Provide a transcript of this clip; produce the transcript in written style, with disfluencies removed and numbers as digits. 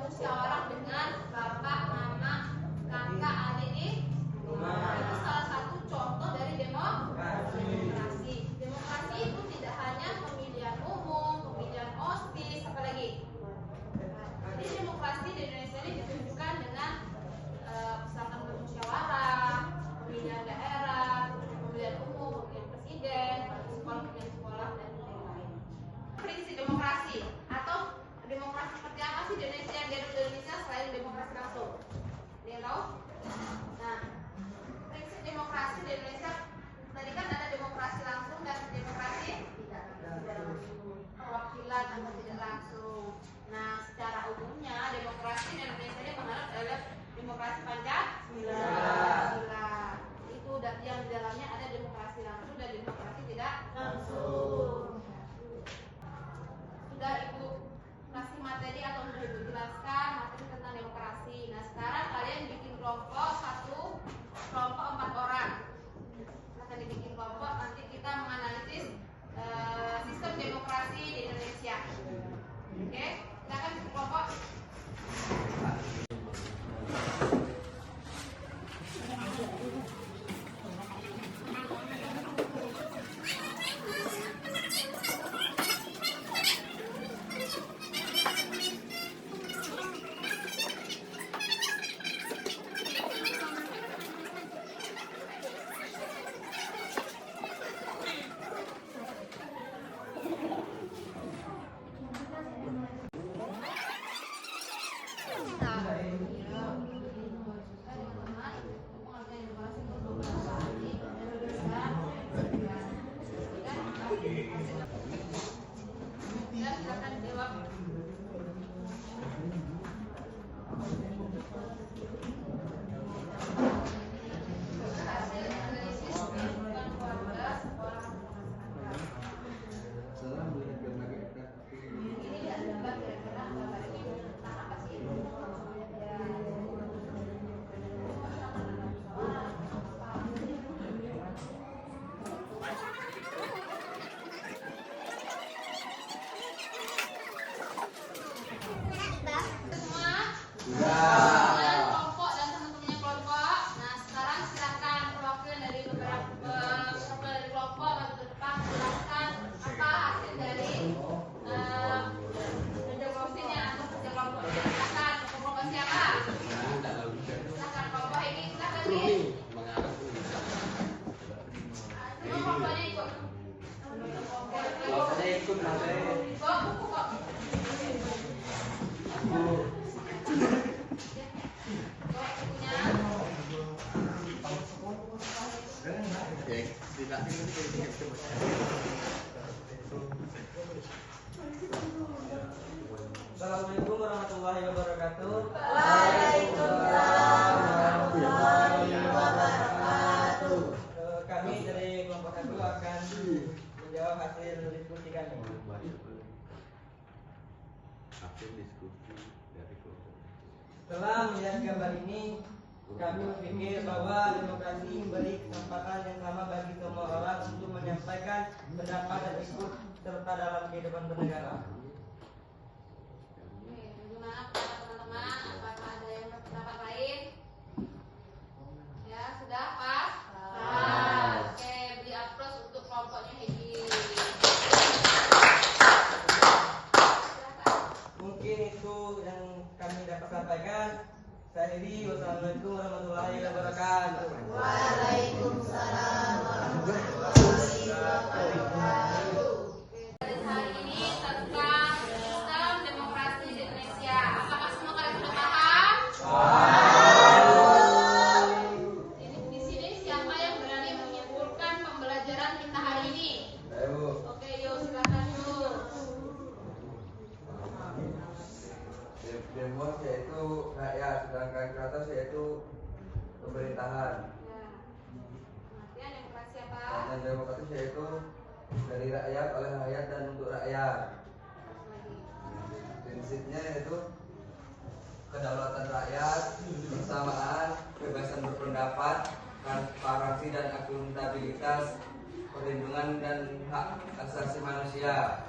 bermusyawarah dengan bapak, mama, kakak, adik di rumah. Itu salah satu contoh dari demokrasi. Demokrasi itu tidak hanya pemilihan umum, pemilihan OSIS, apalagi. Jadi demokrasi di Indonesia ini ditunjukkan dengan misalkan bermusyawarah, pemilihan daerah, pemilihan umum, pemilihan presiden, pemilihan sekolah, dan lain-lain. Prinsip demokrasi atau demokrasi seperti apa sih di Indonesia selain demokrasi langsung? Dia tahu? Nah, prinsip demokrasi di Indonesia tadi kan ada demokrasi langsung dan demokrasi tidak langsung, perwakilan atau tidak langsung. Nah, secara umumnya demokrasi di Indonesia ini mengarah adalah demokrasi Pancasila. Itu yang di dalamnya ada demokrasi langsung dan demokrasi tidak langsung. Sudah Ibu kasih materi atau sudah Ibu jelaskan materi tentang demokrasi. Nah, sekarang kalian bikin kelompok, satu kelompok 4 orang. Akan dibikin kelompok, nanti kita menganalisis sistem demokrasi di Indonesia. Oke, kita akan bikin kelompok. Assalamualaikum warahmatullahi wabarakatuh. Waalaikumsalam warahmatullahi wabarakatuh. Kami dari kelompok 1 akan menjawab hasil diskusi kami. Setelah melihat gambar ini, kami berpikir bahwa demokrasi memberi kesempatan yang sama bagi semua orang untuk menyampaikan pendapat dan ikut serta dalam kehidupan bernegara. Gimana teman-teman? Apakah ada yang berpendapat lain? Ya, sudah pas? Pas. Oke, beri aplaus untuk kelompoknya Hedi. Mungkin itu yang kami dapat sampaikan. Saya Hedi. Wassalamualaikum warahmatullahi wabarakatuh. Waalaikumsalam warahmatullahi wabarakatuh. Hari ini tentang sistem demokrasi di Indonesia. Apakah semua kalian sudah paham? Di sini siapa yang berani menyimpulkan pembelajaran kita hari ini? Oke, yuk silakan yuk. Demos yaitu rakyat, sedangkan ke atas yaitu pemerintahan. Pengertian demokrasi apa? Dan demokratis yaitu dari rakyat, oleh rakyat, dan untuk rakyat. Prinsipnya yaitu kedaulatan rakyat, kebersamaan, kebebasan berpendapat, transparansi dan akuntabilitas, perlindungan dan hak asasi manusia.